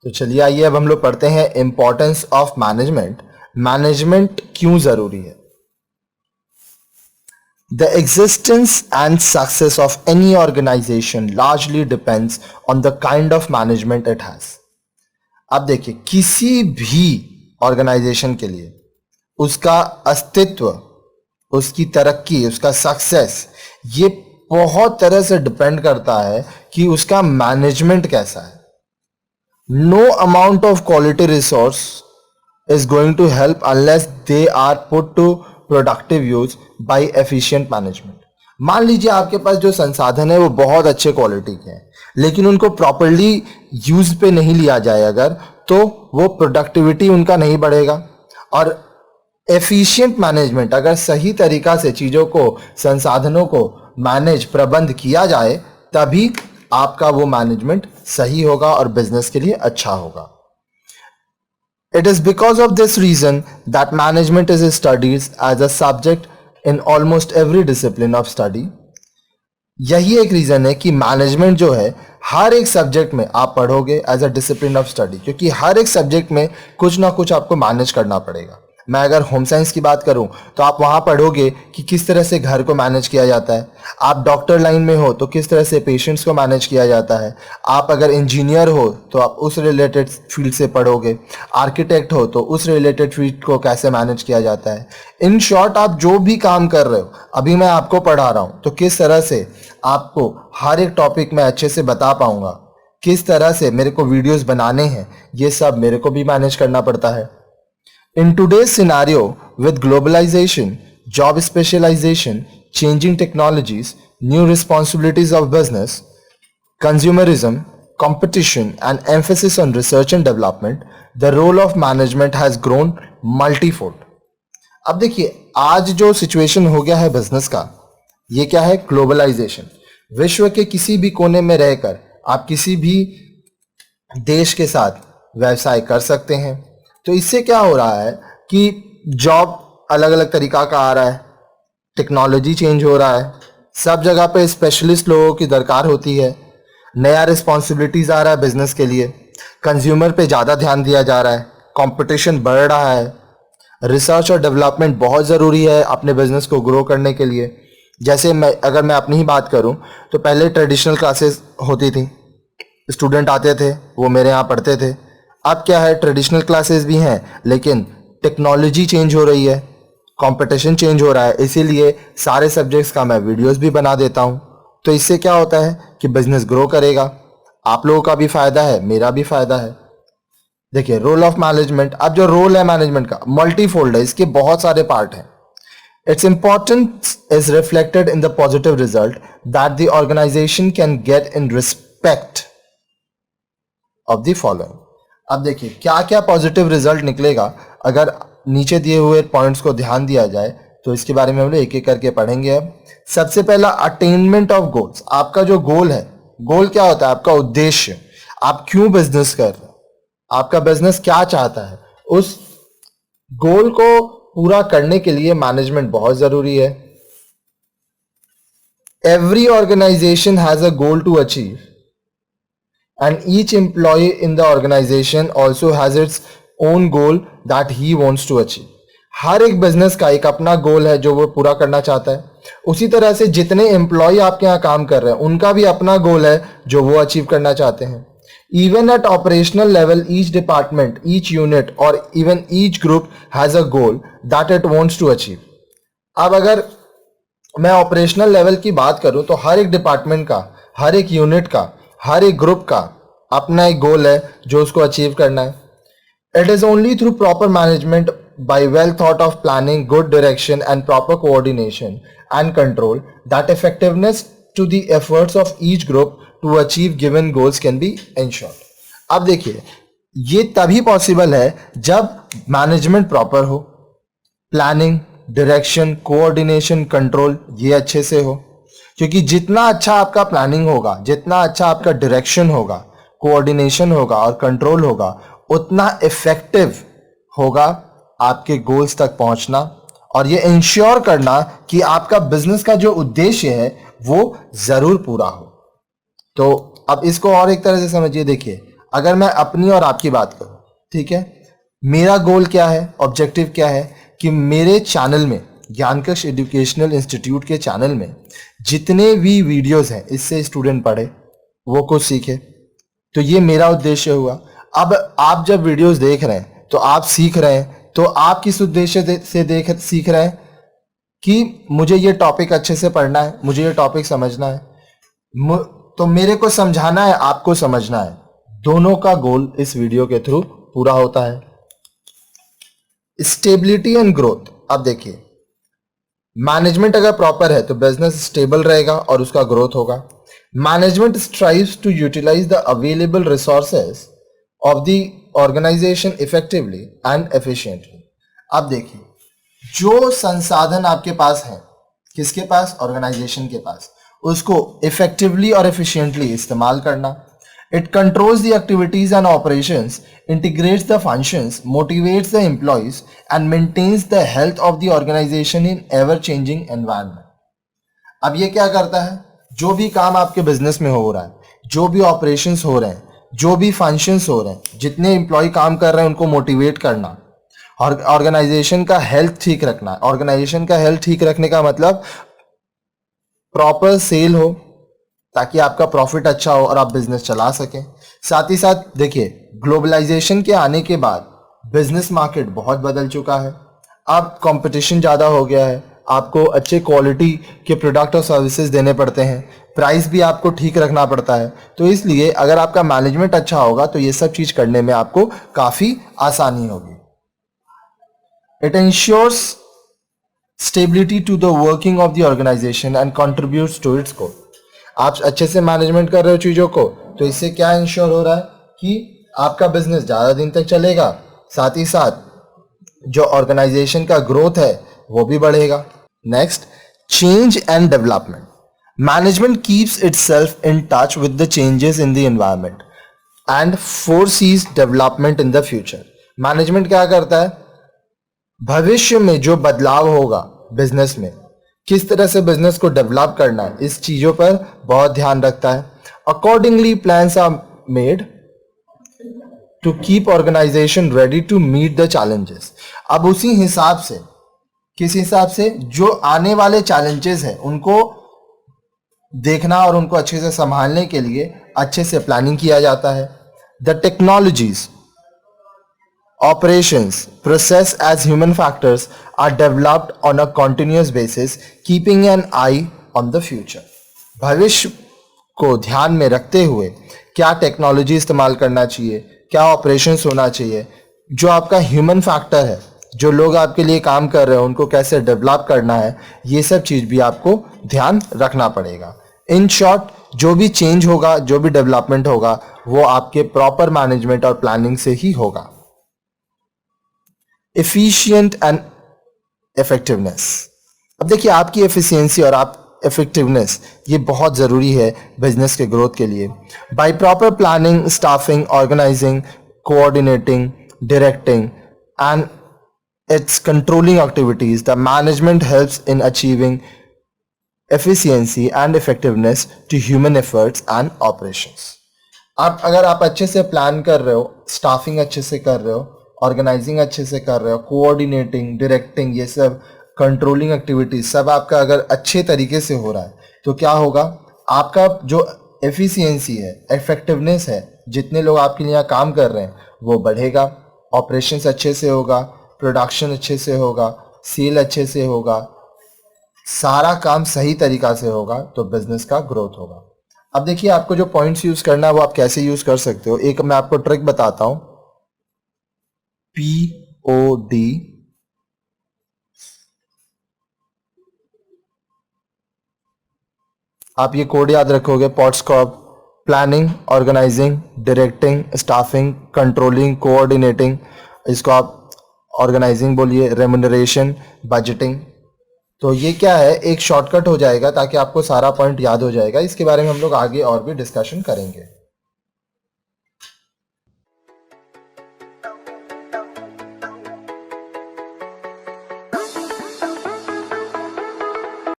तो चलिए आइए अब हम लोग पढ़ते हैं इंपॉर्टेंस ऑफ मैनेजमेंट। मैनेजमेंट क्यों जरूरी है? The existence and success of any organization largely depends on the kind of management it has. अब देखिए, किसी भी ऑर्गेनाइजेशन के लिए उसका अस्तित्व, उसकी तरक्की, उसका सक्सेस, ये बहुत तरह से डिपेंड करता है कि उसका मैनेजमेंट कैसा है। No amount of quality resource is going to help unless they are put to productive use by efficient management. मान लीजिए आपके पास जो संसाधन है वो बहुत अच्छे क्वालिटी के हैं, लेकिन उनको प्रॉपरली यूज पे नहीं लिया जाए अगर, तो वो प्रोडक्टिविटी उनका नहीं बढ़ेगा। और एफिशिएंट मैनेजमेंट, अगर सही तरीका से चीजों को, संसाधनों को मैनेज, प्रबंध किया जाए, तभी आपका वो मैनेजमेंट सही होगा और बिजनेस के लिए अच्छा होगा। It is because of this reason that management is studied as a subject in almost every discipline of study. यही एक रीजन है कि मैनेजमेंट जो है हर एक सब्जेक्ट में आप पढ़ोगे as a discipline of study, क्योंकि हर एक सब्जेक्ट में कुछ ना कुछ आपको मैनेज करना पड़ेगा। मैं अगर होम साइंस की बात करूं तो आप वहां पढ़ोगे कि किस तरह से घर को मैनेज किया जाता है। आप डॉक्टर लाइन में हो तो किस तरह से पेशेंट्स को मैनेज किया जाता है। आप अगर इंजीनियर हो तो आप उस रिलेटेड फील्ड से पढ़ोगे। आर्किटेक्ट हो तो उस रिलेटेड फील्ड को कैसे मैनेज किया जाता है। इन शॉर्ट, आप जो भी काम कर रहे हो, अभी मैं आपको पढ़ा रहा हूं तो किस तरह से आपको हर एक टॉपिक में अच्छे से बता पाऊंगा, किस तरह से मेरे को वीडियोस बनाने हैं, ये सब मेरे को भी मैनेज करना पड़ता है। In today's scenario, with globalization, job specialization, changing technologies, new responsibilities of business, consumerism, competition, and emphasis on research and development, the role of management has grown multifold. अब देखिए, आज जो सिचुएशन हो गया है बिजनेस का, ये क्या है? ग्लोबलाइजेशन। विश्व के किसी भी कोने में रहकर आप किसी भी देश के साथ व्यवसाय कर सकते हैं। तो इससे क्या हो रहा है कि जॉब अलग अलग तरीका का आ रहा है, टेक्नोलॉजी चेंज हो रहा है, सब जगह पे स्पेशलिस्ट लोगों की दरकार होती है, नया रिस्पॉन्सिबिलिटीज आ रहा है बिजनेस के लिए, कंज्यूमर पे ज़्यादा ध्यान दिया जा रहा है, कंपटीशन बढ़ रहा है, रिसर्च और डेवलपमेंट बहुत ज़रूरी है अपने बिजनेस को ग्रो करने के लिए। जैसे अगर मैं अपनी ही बात करूं तो पहले ट्रेडिशनल क्लासेस होती थी, स्टूडेंट आते थे, वो मेरे यहाँ पढ़ते थे। अब क्या है, ट्रेडिशनल क्लासेस भी हैं, लेकिन टेक्नोलॉजी चेंज हो रही है, कंपटीशन चेंज हो रहा है, इसीलिए सारे सब्जेक्ट्स का मैं वीडियोस भी बना देता हूं। तो इससे क्या होता है कि बिजनेस ग्रो करेगा, आप लोगों का भी फायदा है, मेरा भी फायदा है। देखिए, रोल ऑफ मैनेजमेंट, अब जो रोल है मैनेजमेंट का मल्टीफोल्ड है, इसके बहुत सारे पार्ट हैं। Its importance is reflected in the positive result that the organisation can get in respect of the following. अब देखिए, क्या क्या पॉजिटिव रिजल्ट निकलेगा अगर नीचे दिए हुए पॉइंट्स को ध्यान दिया जाए, तो इसके बारे में हम लोग एक एक करके पढ़ेंगे। अब सबसे पहला, अटेनमेंट ऑफ गोल्स। आपका जो गोल है, गोल क्या होता है? आपका उद्देश्य, आप क्यों बिजनेस कर रहे हो, आपका बिजनेस क्या चाहता है, उस गोल को पूरा करने के लिए मैनेजमेंट बहुत जरूरी है। Every organisation has a goal to achieve and each employee in the organization also has its own goal that he wants to achieve. हर एक बिजनेस का एक अपना गोल है जो वो पूरा करना चाहता है। उसी तरह से जितने एम्प्लॉय आपके यहाँ काम कर रहे हैं, उनका भी अपना गोल है जो वो अचीव करना चाहते हैं। Even at operational level, each department, each unit or even each group has a goal that it wants to achieve. अब अगर मैं ऑपरेशनल लेवल की बात करूं तो हर एक डिपार्टमेंट का, हर एक यूनिट का, हर एक ग्रुप का अपना एक गोल है जो उसको अचीव करना है। It is only through proper management by well thought of planning, good direction and proper coordination and control that effectiveness to the efforts of each group to achieve given goals can be ensured. अब देखिए, ये तभी possible है जब management proper हो, planning, direction, coordination, control ये अच्छे से हो। क्योंकि जितना अच्छा आपका प्लानिंग होगा, जितना अच्छा आपका डायरेक्शन होगा, कोऑर्डिनेशन होगा और कंट्रोल होगा, उतना इफेक्टिव होगा आपके गोल्स तक पहुंचना और ये इंश्योर करना कि आपका बिजनेस का जो उद्देश्य है वो जरूर पूरा हो। तो अब इसको और एक तरह से समझिए। देखिए, अगर मैं अपनी और आपकी बात करूं, ठीक है, मेरा गोल क्या है, ऑब्जेक्टिव क्या है कि मेरे चैनल में, ज्ञानकश एजुकेशनल इंस्टीट्यूट के चैनल में जितने भी वीडियोस हैं इससे स्टूडेंट पढ़े, वो कुछ सीखे। तो ये मेरा उद्देश्य हुआ। अब आप जब वीडियोस देख रहे हैं तो आप सीख रहे हैं, तो आप किस उद्देश्य से सीख रहे हैं कि मुझे ये टॉपिक अच्छे से पढ़ना है, मुझे ये टॉपिक समझना है, तो मेरे को समझाना है, आपको समझना है। दोनों का गोल इस वीडियो के थ्रू पूरा होता है। Stability and growth. अब देखिए, मैनेजमेंट अगर प्रॉपर है तो बिजनेस स्टेबल रहेगा और उसका ग्रोथ होगा। Management strives to utilise the available resources of the organisation effectively and efficiently. अब देखिए, जो संसाधन आपके पास है, किसके पास, ऑर्गेनाइजेशन के पास, उसको इफेक्टिवली और एफिशिएंटली इस्तेमाल करना। It controls the activities and operations, integrates the functions, motivates the employees, and maintains the health of the organization in ever-changing environment. अब ये क्या करता है, जो भी काम आपके बिजनेस में हो रहा है, जो भी ऑपरेशंस हो रहे हैं, जो भी फंक्शंस हो रहे हैं, जितने एम्प्लॉय काम कर रहे हैं उनको मोटिवेट करना और ऑर्गेनाइजेशन का हेल्थ ठीक रखना। ऑर्गेनाइजेशन का हेल्थ ठीक रखने का मतलब प्रॉपर सेल हो ताकि आपका प्रॉफिट अच्छा हो और आप बिजनेस चला सकें। साथ ही साथ देखिए, ग्लोबलाइजेशन के आने के बाद बिजनेस मार्केट बहुत बदल चुका है। अब कंपटीशन ज़्यादा हो गया है, आपको अच्छे क्वालिटी के प्रोडक्ट और सर्विसेज देने पड़ते हैं, प्राइस भी आपको ठीक रखना पड़ता है। तो इसलिए अगर आपका मैनेजमेंट अच्छा होगा तो ये सब चीज़ करने में आपको काफ़ी आसानी होगी। It ensures stability to the working of the organisation and contributes to its goal. आप अच्छे से मैनेजमेंट कर रहे हो चीज़ों को, तो इससे क्या इंश्योर हो रहा है कि आपका बिजनेस ज़्यादा दिन तक चलेगा, साथ ही साथ जो ऑर्गेनाइजेशन का ग्रोथ है वो भी बढ़ेगा। Next, change and development. Management keeps itself in touch with the changes in the environment and foresees development in the future. Management क्या करता है, भविष्य में जो बदलाव होगा बिजनेस में, किस तरह से बिजनेस को डेवलप करना है, इस चीजों पर बहुत ध्यान रखता है। Accordingly plans are made to keep organisation ready to meet the challenges. अब उसी हिसाब से, किस हिसाब से, जो आने वाले चैलेंजेस हैं उनको देखना और उनको अच्छे से संभालने के लिए अच्छे से प्लानिंग किया जाता है। The technologies, operations, process as human factors are developed on a continuous basis, keeping an eye on the future. भविष्य को ध्यान में रखते हुए क्या टेक्नोलॉजी इस्तेमाल करना चाहिए, क्या ऑपरेशंस होना चाहिए, जो आपका ह्यूमन फैक्टर है, जो लोग आपके लिए काम कर रहे हैं उनको कैसे डेवलप करना है, ये सब चीज़ भी आपको ध्यान रखना पड़ेगा। इन शॉर्ट, जो भी चेंज होगा, जो भी डेवलपमेंट होगा, वो आपके प्रॉपर मैनेजमेंट और प्लानिंग से ही होगा। Efficient and effectiveness. अब देखिए, आपकी एफिशिएंसी और आप इफेक्टिवनेस ये बहुत ज़रूरी है बिजनेस के ग्रोथ के लिए। By proper planning, staffing, organising, coordinating, directing and its controlling activities, the management helps in achieving efficiency and effectiveness to human efforts and operations. अगर आप अच्छे से प्लान कर रहे हो, स्टाफिंग अच्छे से कर रहे हो, ऑर्गेनाइजिंग अच्छे से कर रहे हो, कोऑर्डिनेटिंग, डायरेक्टिंग, ये सब कंट्रोलिंग एक्टिविटीज सब आपका अगर अच्छे तरीके से हो रहा है तो क्या होगा, आपका जो एफिशिएंसी है, इफेक्टिवनेस है, जितने लोग आपके लिए यहाँ काम कर रहे हैं वो बढ़ेगा, ऑपरेशंस अच्छे से होगा, प्रोडक्शन अच्छे से होगा, सेल अच्छे से होगा, सारा काम सही तरीका से होगा तो बिजनेस का ग्रोथ होगा। अब देखिए, आपको जो पॉइंट्स यूज करना है वो आप कैसे यूज कर सकते हो। एक मैं आपको ट्रिक बताता हूं, POD, आप ये कोड याद रखोगे, POTSCOP, planning, organising, directing, staffing, controlling, coordinating, इसको आप ऑर्गेनाइजिंग बोलिए, रेम्यूनरेशन, बजटिंग। तो ये क्या है, एक शॉर्टकट हो जाएगा ताकि आपको सारा पॉइंट याद हो जाएगा। इसके बारे में हम लोग आगे और भी डिस्कशन करेंगे।